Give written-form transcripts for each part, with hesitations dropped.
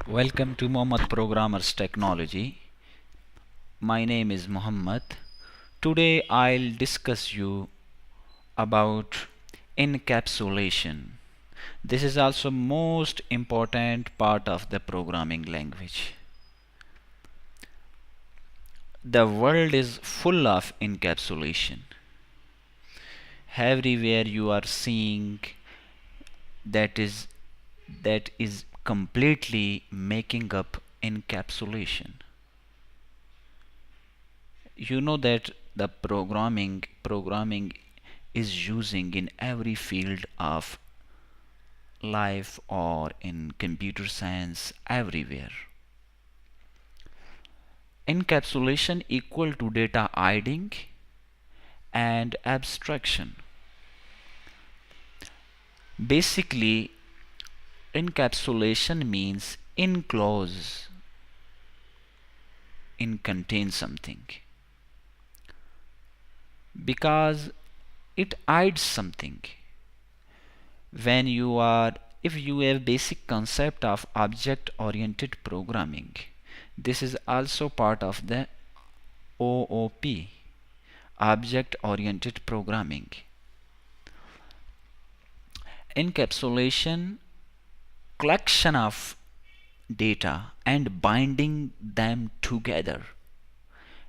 Welcome to Mohammed Programmers Technology. My name is Muhammad. Today I'll discuss you about encapsulation. This is also most important part of the programming language. The world is full of encapsulation. Everywhere you are seeing that is that is completely making up encapsulation. You know that the programming is using in every field of life or in computer science everywhere. Encapsulation equal to data hiding and abstraction. Basically, encapsulation means enclose, in contain something, because it hides something. When you are If you have basic concept of object oriented programming, this is also part of the OOP, object oriented programming. Encapsulation, collection of data and binding them together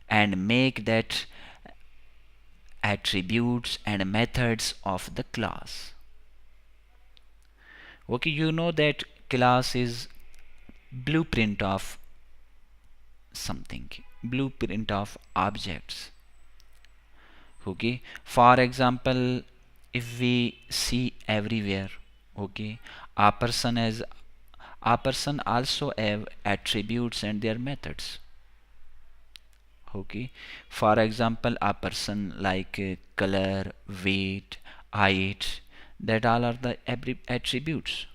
and make that attributes and methods of the class. Okay, you know that class is blueprint of something, blueprint of objects. Okay, for example, if we see everywhere, okay, a person also have attributes and their methods. Okay, for example, a person like color, weight, height, that all are the attributes.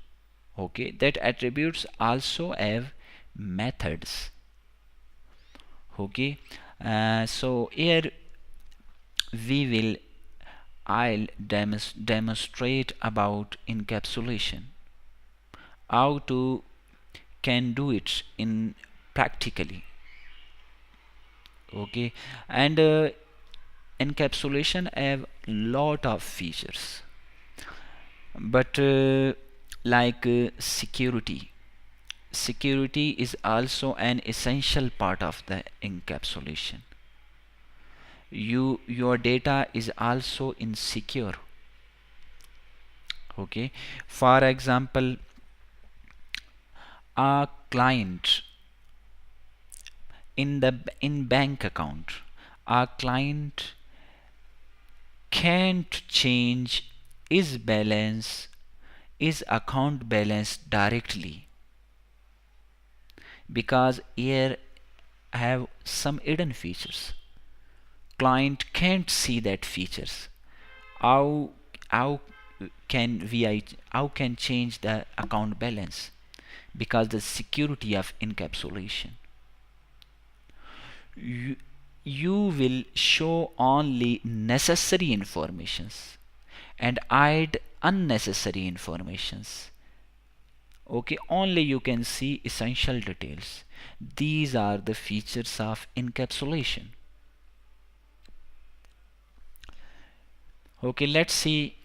Okay, that attributes also have methods. Okay, so here we will I'll demonstrate about encapsulation, how to can do it in practically. Okay, and encapsulation have lot of features, but like security is also an essential part of the encapsulation. Your data is also insecure. Okay, for example, a client in bank account, a client can't change his account balance directly, because here have some hidden features. Client can't see that features. how how how can change the account balance? Because the security of encapsulation, you, you will show only necessary informations and hide unnecessary informations. Okay, only you can see essential details. These are the features of encapsulation. Okay, let's see,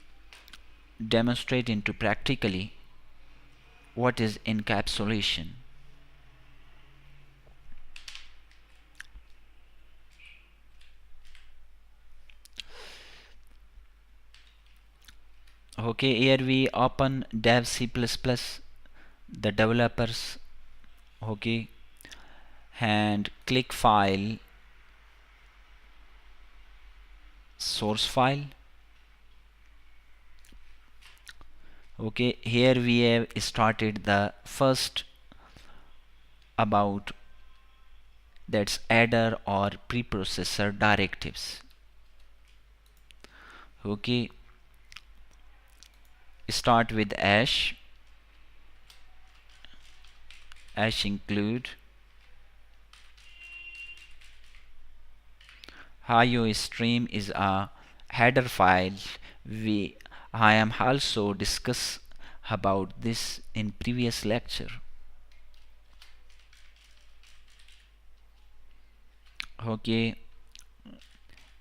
demonstrate into practically what is encapsulation. Okay, here we open dev C++, the developers. Okay, and click file, source file. Okay, here we have started the first about, that's adder or preprocessor directives. Okay, start with hash include IO stream is a header file. I am also discuss about this in previous lecture. Okay,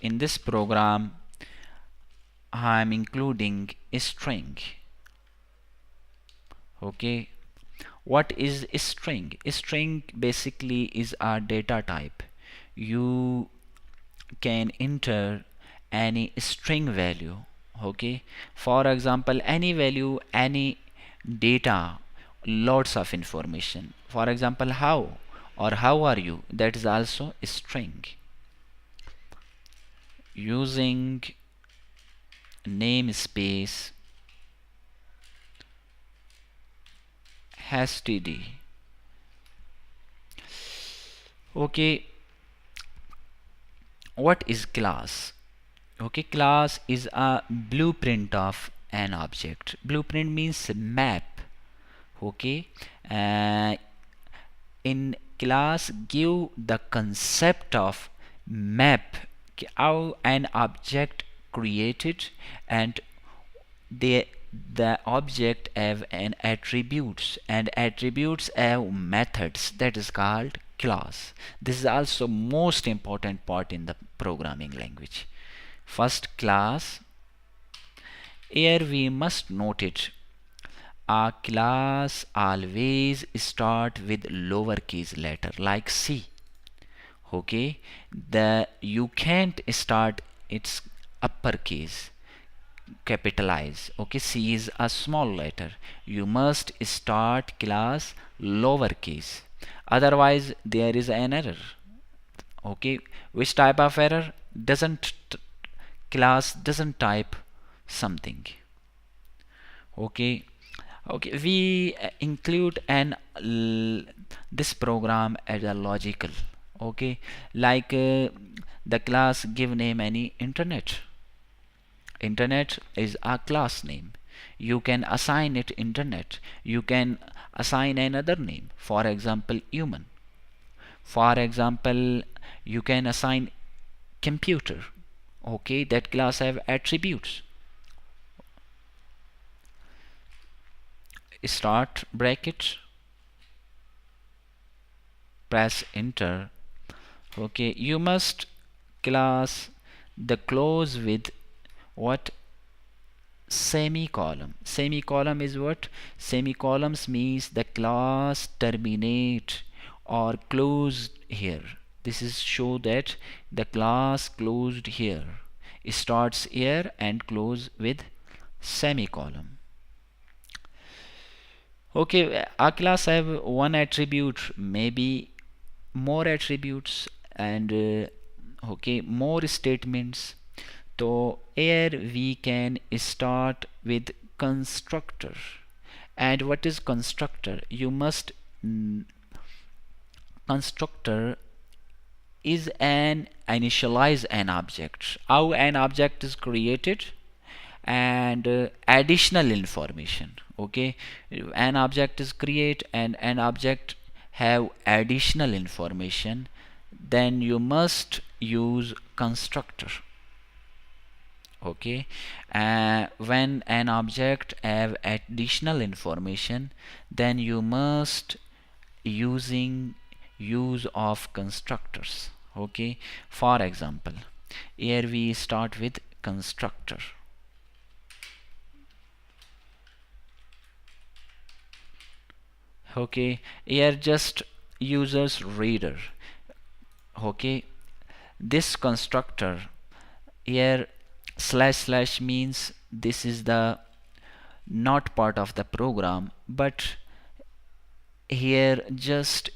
in this program I am including a string. Okay, what is a string? A string basically is a data type. You can enter any string value. Okay, for example, any value, any data, lots of information. For example, how or how are you, that is also a string. Using namespace std. Okay, what is class? Okay, class is a blueprint of an object. Blueprint means map. Okay, uh, in class give the concept of map, how an object created, and the object have an attributes, and attributes have methods, that is called class. This is also most important part in the programming language. First, class. Here we must note it, a class always start with lowercase letter like C. Okay, the you can't start its uppercase, capitalize. Okay, C is a small letter. You must start class lowercase, otherwise there is an error. Okay, which type of error? Doesn't class doesn't type something. Okay, okay, we include an this program as a logical. Okay, like the class give name any internet. Internet is a class name. You can assign it internet. You can assign another name, for example human. For example, you can assign computer. Okay, that class have attributes. Start bracket, press enter. Okay, you must class the close with what? Semicolon. Semicolon is what? Semicolons means the class terminate or closed here. This is show that the class closed here, it starts here and close with semicolon. Okay, a class have one attribute, maybe more attributes, and okay, more statements. So here we can start with constructor. And what is constructor? You must constructor is an initialize an object. How an object is created, and additional information. Okay, an object is create and an object have additional information, then you must use constructor. Okay, when an object have additional information, then you must using use of constructors. Okay, for example, here we start with constructor. Okay, here just users reader. Okay, this constructor here slash slash means this is the not part of the program, but here just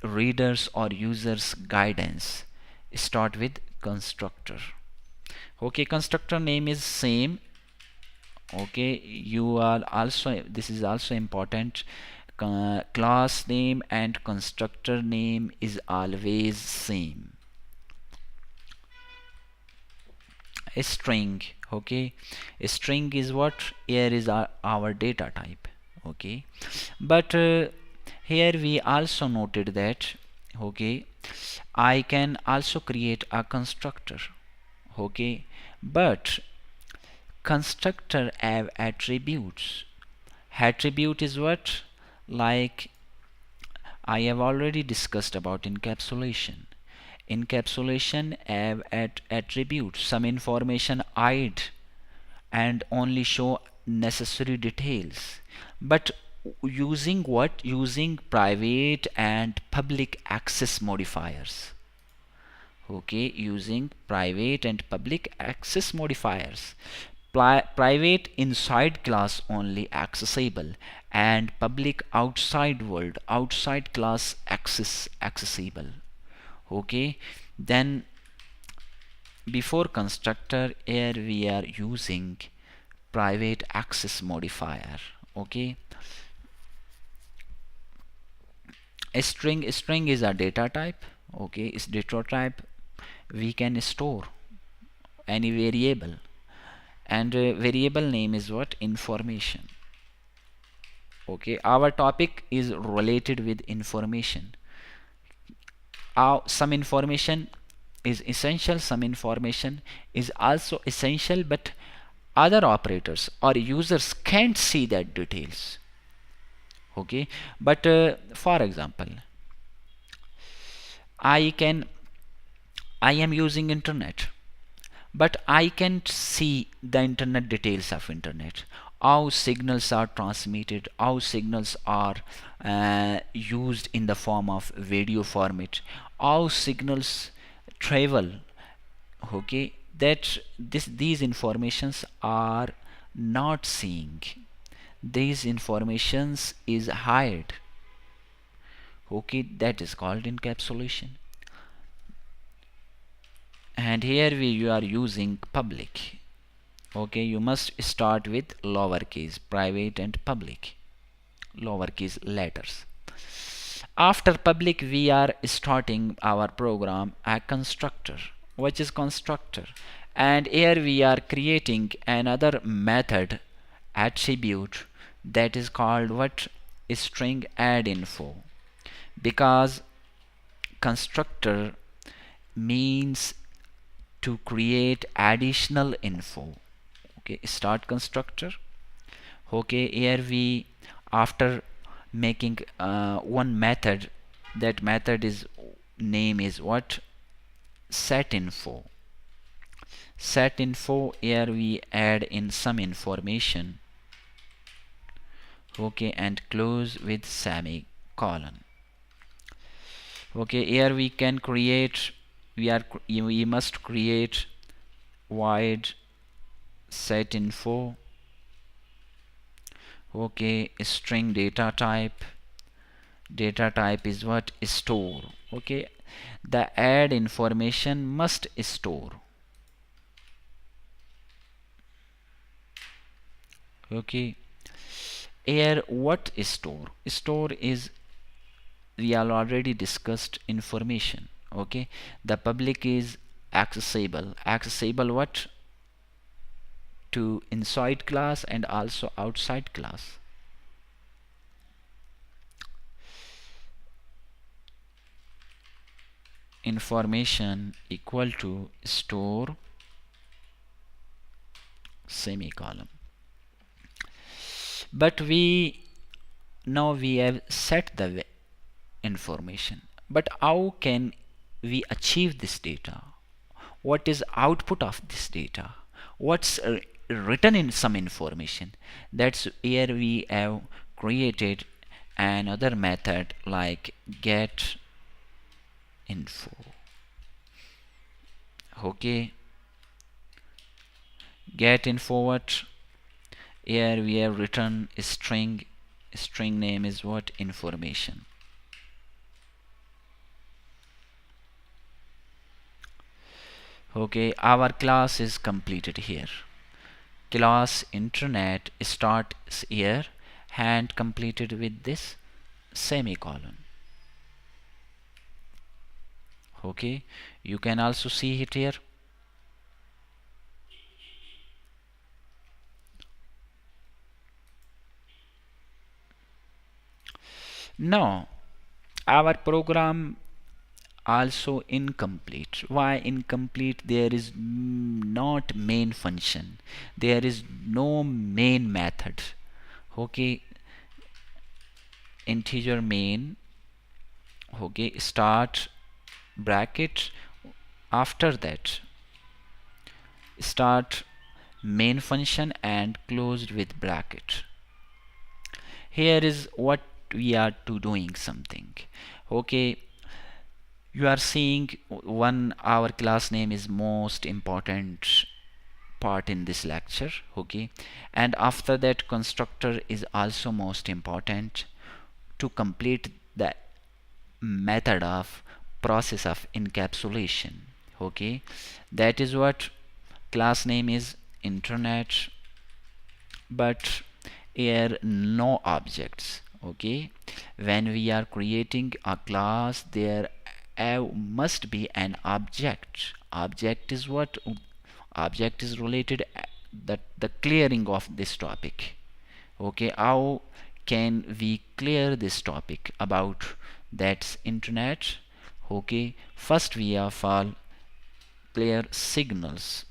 readers or users guidance. Start with constructor. Okay, constructor name is same. Okay, you are also, this is also important, class name and constructor name is always same. A string. Okay, a string is what? Here is our data type. Okay, but here we also noted that, okay, I can also create a constructor. Okay, but constructor have attributes. Attribute is what? Like I have already discussed about encapsulation. Encapsulation have attribute some information hide and only show necessary details, but using what? Using private and public access modifiers. Okay, using private and public access modifiers. Private inside class only accessible, and public outside world, outside class accessible. Okay, then before constructor, here we are using private access modifier. Okay, a string is a data type. Okay, is data type. We can store any variable, and variable name is what? Information. Okay, our topic is related with information. Some information is essential, some information is also essential, but other operators or users can't see that details. Okay, but for example, I can I am using internet, but I can see the internet details of internet, how signals are transmitted, how signals are used in the form of video format, how signals travel. Okay, that these informations are not seeing, these informations is hide. Okay, that is called encapsulation. And here we are using public. Okay, you must start with lowercase, private and public, lowercase letters. After public, we are starting our program a constructor. Which is constructor? And here we are creating another method attribute that is called what? String add info. Because constructor means to create additional info. Okay, start constructor. Okay, here we, after making one method, that method is name is what? Set info. Set info, here we add in some information. Okay, and close with semicolon. Okay, here we can create, we must create void set info. Okay, string data type. Data type is what? Store. Okay, the add information must store. Okay, here what is store? Store is, we are already discussed information. Okay, the public is accessible. Accessible what? To inside class and also outside class. Information equal to store semicolon. But now we have set the information, but how can we achieve this data? What is output of this data? What's written in some information? That's here we have created another method like get info. Okay, get info what? Here we have written a string name is what? Information. Okay, our class is completed here. Class internet starts here and completed with this semicolon. Okay, you can also see it here. Now our program also incomplete. Why incomplete? There is not main function, there is no main method. Okay, integer main. Okay, start bracket. After that, start main function and closed with bracket. Here is what we are to doing something. Okay, you are seeing one, our class name is most important part in this lecture. Okay, and after that constructor is also most important to complete the method of process of encapsulation. Okay, that is what class name is internet, but here no objects. Okay, when we are creating a class, there must be an object. Object is what? Object is related that the clearing of this topic. Okay, how can we clear this topic about that's internet? Okay, first we have all clear signals.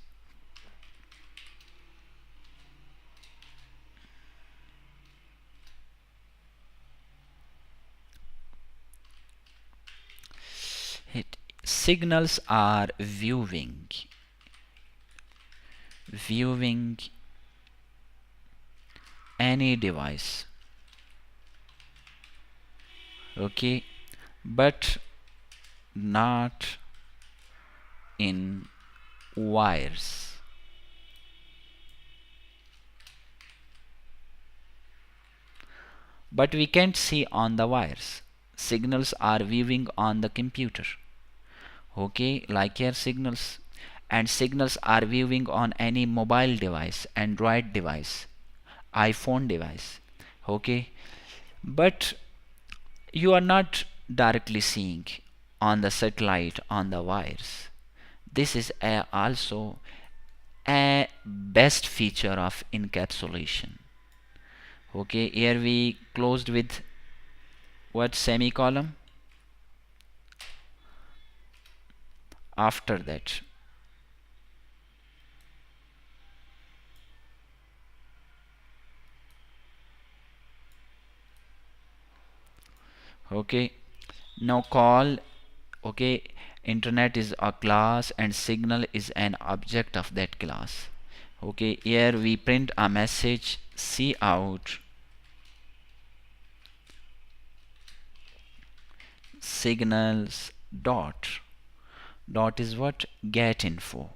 Signals are viewing any device. Okay, but not in wires. But we can't see on the wires. Signals are viewing on the computer. Okay, like here signals, and signals are viewing on any mobile device, Android device, iPhone device. Okay, but you are not directly seeing on the satellite on the wires. This is also a best feature of encapsulation. Okay, here we closed with what? Semicolon. After that, okay, now call. Okay, internet is a class and signal is an object of that class. Okay, here we print a message cout signals dot is what? Get info.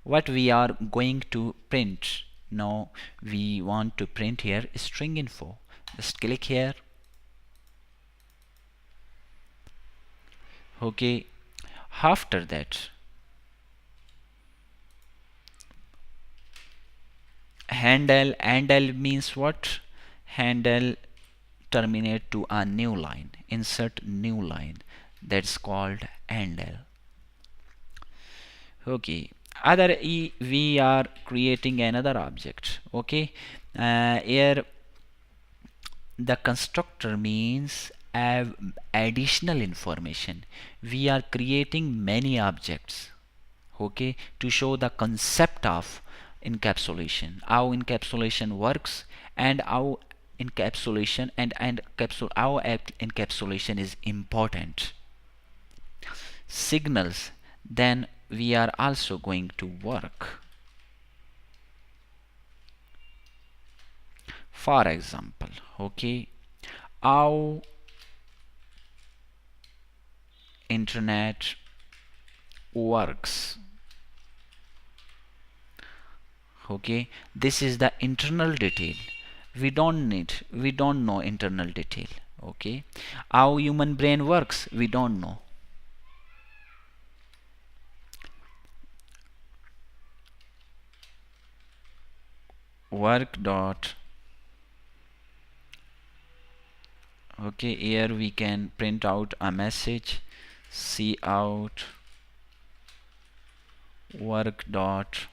What we are going to print now? We want to print here string info. Just click here. Okay, after that, handle means what? Handle terminate to a new line, insert new line, that's called handle. Okay, we are creating another object. Okay, here the constructor means additional information. We are creating many objects, okay, to show the concept of encapsulation, how encapsulation works, and how encapsulation how encapsulation is important. Signals, then we are also going to work. For example, okay, how internet works. Okay, this is the internal detail. We don't know internal detail. Okay, how human brain works, we don't know. Work dot. Okay, here we can print out a message cout work dot.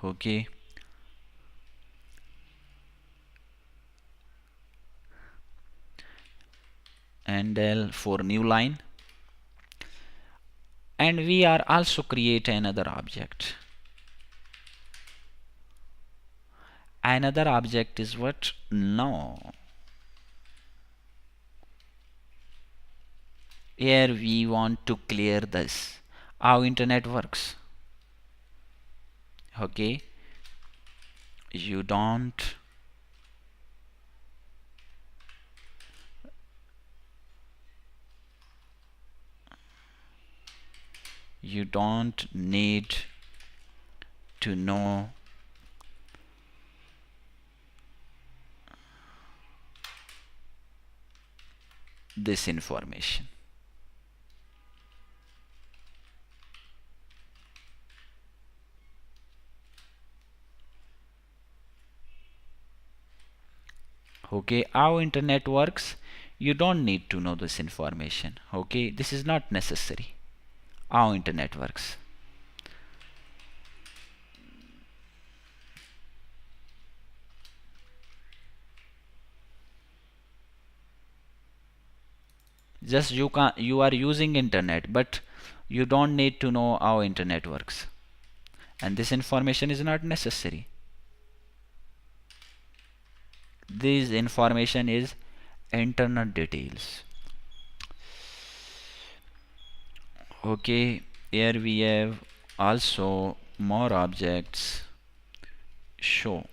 Okay, and for new line, and we are also create another object, Another object is what? No. Here we want to clear this. How internet works. Okay. You don't need to know this information. Okay, how internet works, you don't need to know this information. Okay, this is not necessary. How internet works. Just you are using internet, but you don't need to know how internet works, and this information is not necessary. This information is internet details. Okay, here we have also more objects. Show.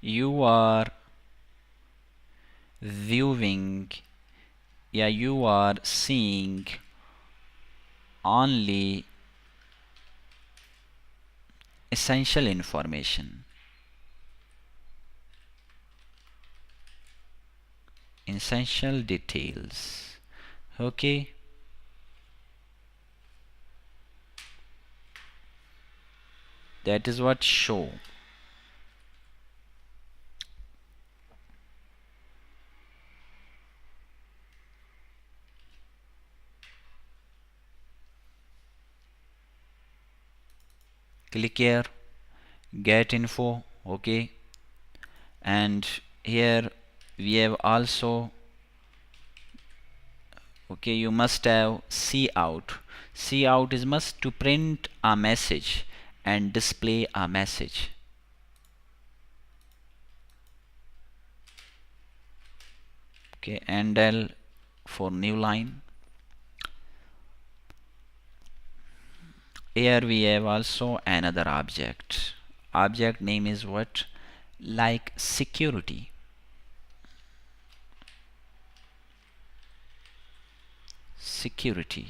You are viewing, yeah, you are seeing only essential information. Essential details. Okay. That is what show. Click here, get info. Okay, and here we have also, okay, you must have see out. See out is must to print a message and display a message. Okay, and L for new line. Here we have also another object. Object name is what? Like security. Security.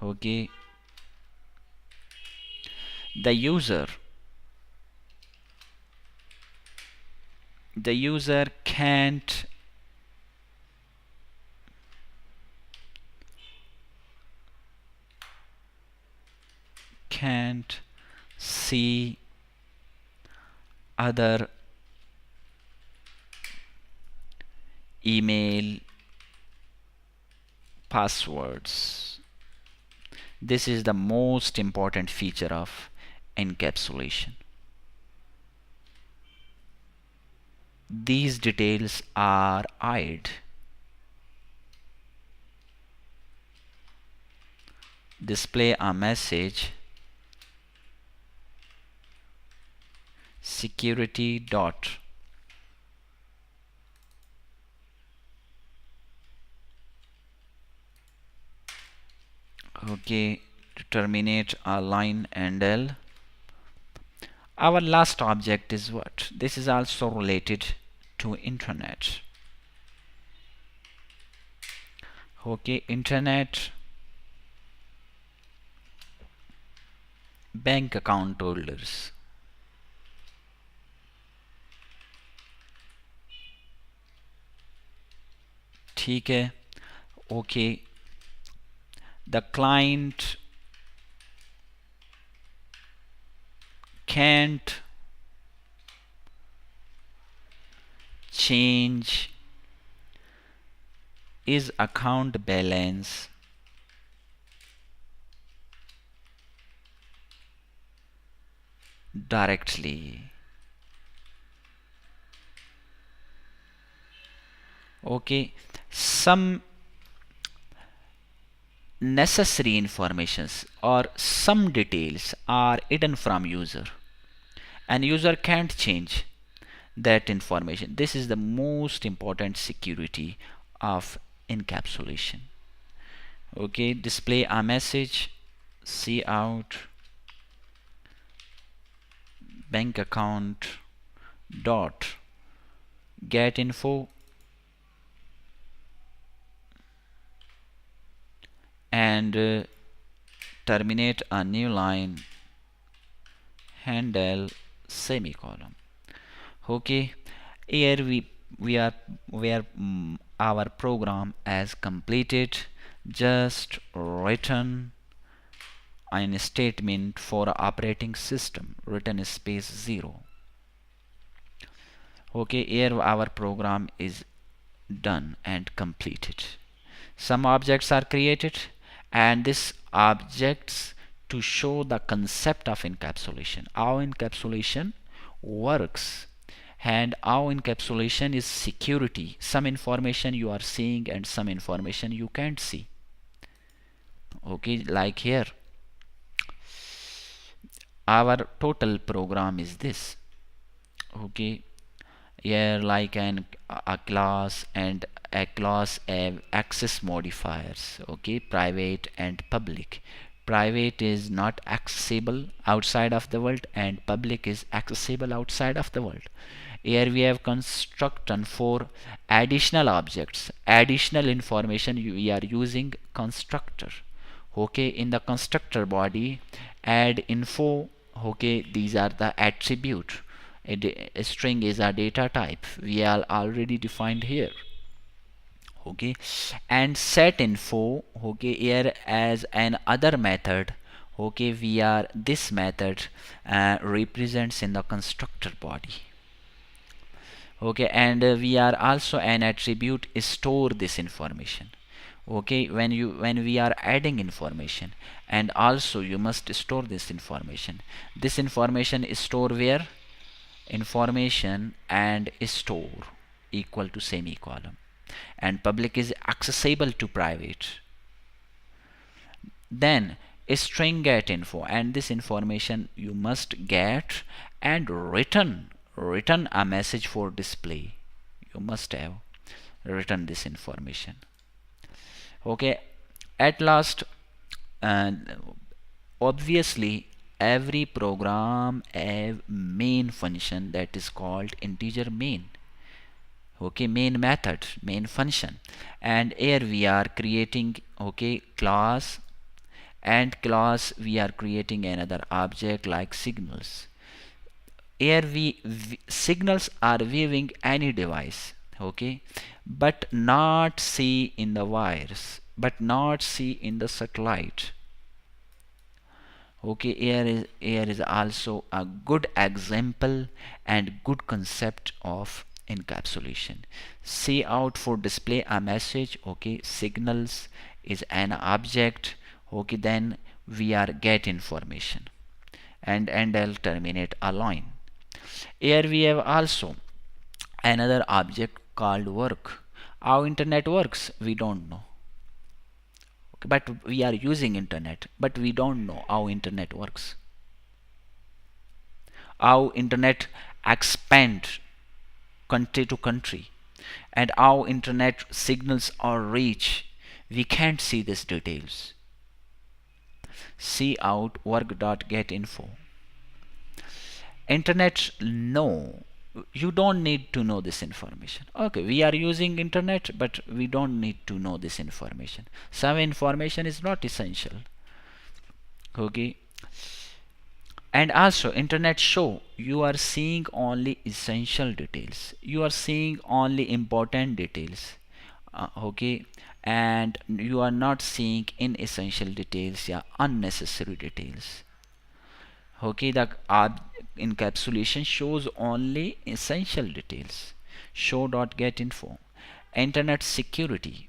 Okay. The user can't see other email passwords. This is the most important feature of encapsulation. These details are hid. Display a message. Security dot. Okay, to terminate a line and L. Our last object is what? This is also related to internet. Okay, internet bank account holders. ठीक है. Okay, the client can't change his account balance directly. Okay, some necessary informations or some details are hidden from user and user can't change that information. This is the most important security of encapsulation. Okay, display a message, see out bank account dot get info and terminate a new line handle semicolon. Okay, here we are our program as completed. Just written a statement for operating system, written space 0. Okay, here our program is done and completed. Some objects are created, and these objects to show the concept of encapsulation, how encapsulation works, and how encapsulation is security. Some information you are seeing and some information you can't see. Okay, like here our total program is this. Okay, here like a class, and a class have access modifiers. Okay, private and public. Private is not accessible outside of the world, and public is accessible outside of the world. Here we have construction for additional objects, additional information. We are using constructor. Okay, in the constructor body add info. Okay, these are the attribute. A string is a data type, we are already defined here. Okay, and set info. Okay, here as an other method. Okay, we are this method represents in the constructor body. Okay, and we are also an attribute store this information. Okay, when we are adding information, and also you must store this information. This information is stored where? Information and store equal to semicolon, and public is accessible to private. Then a string get info, and this information you must get and return a message for display. You must have written this information. Okay, at last, and obviously every program have main function that is called integer main. Okay, main method, main function, and here we are creating, okay, class, and class we are creating another object like signals. Here signals are viewing any device. Okay, but not see in the wires, but not see in the satellite. Okay, here is also a good example and good concept of encapsulation. See out for display a message. Okay, signals is an object. Okay, then we are get information, and I'll terminate a line. Here we have also another object called work. How internet works we don't know. Okay, but we are using internet, but we don't know how internet works, how internet expand country to country, and how internet signals are reach. We can't see these details. See out work.getInfo. Internet, no, you don't need to know this information. Okay, we are using internet, but we don't need to know this information. Some information is not essential. Okay, and also internet show you are seeing only essential details, you are seeing only important details. Okay, and you are not seeing inessential details, yeah, unnecessary details. Okay, the encapsulation shows only essential details. Show.getInfo. Internet security,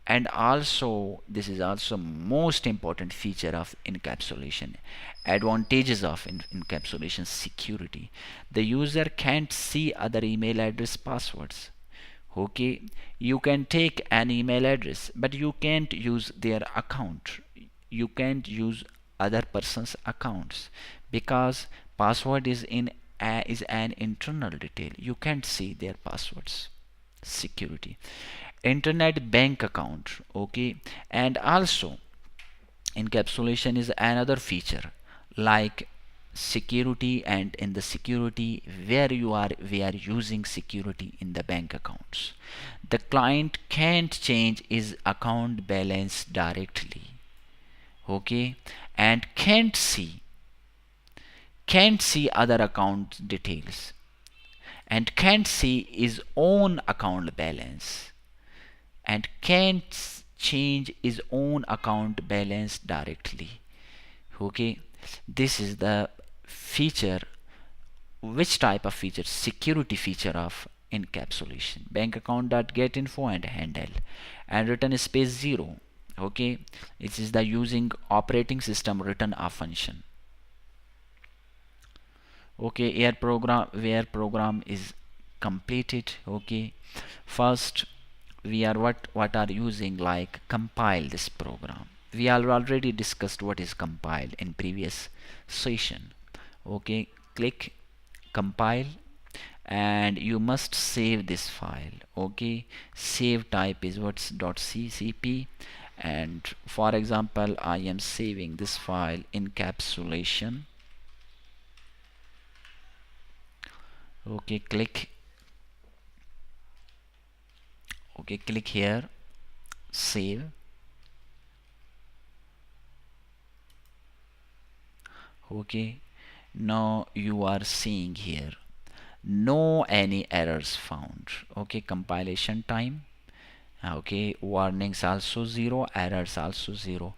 and also this is also most important feature of encapsulation. Advantages of encapsulation: security. The user can't see other email address passwords. Okay, you can take an email address, but you can't use their account. You can't use other person's accounts because password is an internal detail. You can't see their passwords. Security. Internet bank account. Okay, and also encapsulation is another feature like security, and in the security where we are using security in the bank accounts, the client can't change his account balance directly. Okay, and can't see other account details, and can't see his own account balance, and can't change his own account balance directly. Okay, this is the feature. Which type of feature? Security feature of encapsulation. Bank account dot get info and handle, and return space 0. Okay, it is the using operating system return a function. Okay, here program where program is completed. Okay, first we are what are using like compile this program. We are already discussed what is compiled in previous session. Okay, click compile, and you must save this file. Okay, save type is what's .ccp, and for example I am saving this file encapsulation. Okay, click here, save. Okay, now you are seeing here no any errors found. Okay, compilation time. Okay, warnings also 0, errors also 0.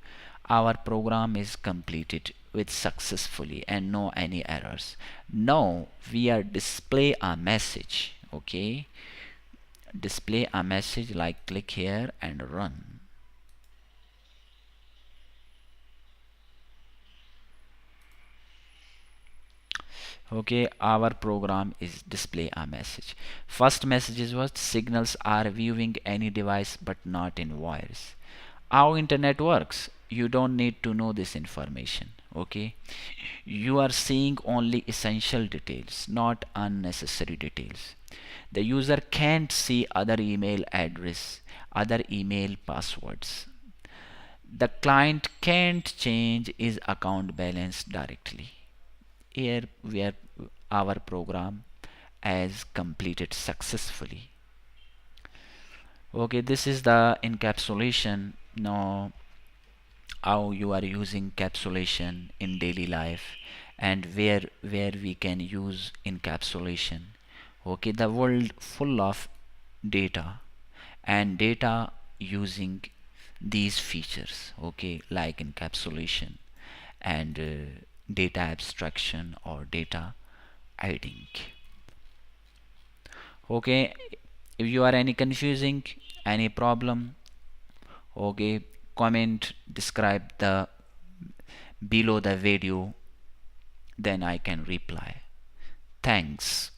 Our program is completed with successfully and no any errors. Now we are display a message. Okay, display a message like click here and run. Okay, our program is display a message. First message is what signals are viewing any device but not in wires. How internet works, you don't need to know this information. Okay, you are seeing only essential details, not unnecessary details. The user can't see other email address, other email passwords. The client can't change his account balance directly. Here where our program has completed successfully. Okay, this is the encapsulation. Now how you are using encapsulation in daily life, and where we can use encapsulation. Okay, the world full of data, and data using these features. Okay, like encapsulation and data abstraction or data hiding. Okay, if you are any confusing, any problem, okay, comment, describe the below the video, then I can reply. Thanks.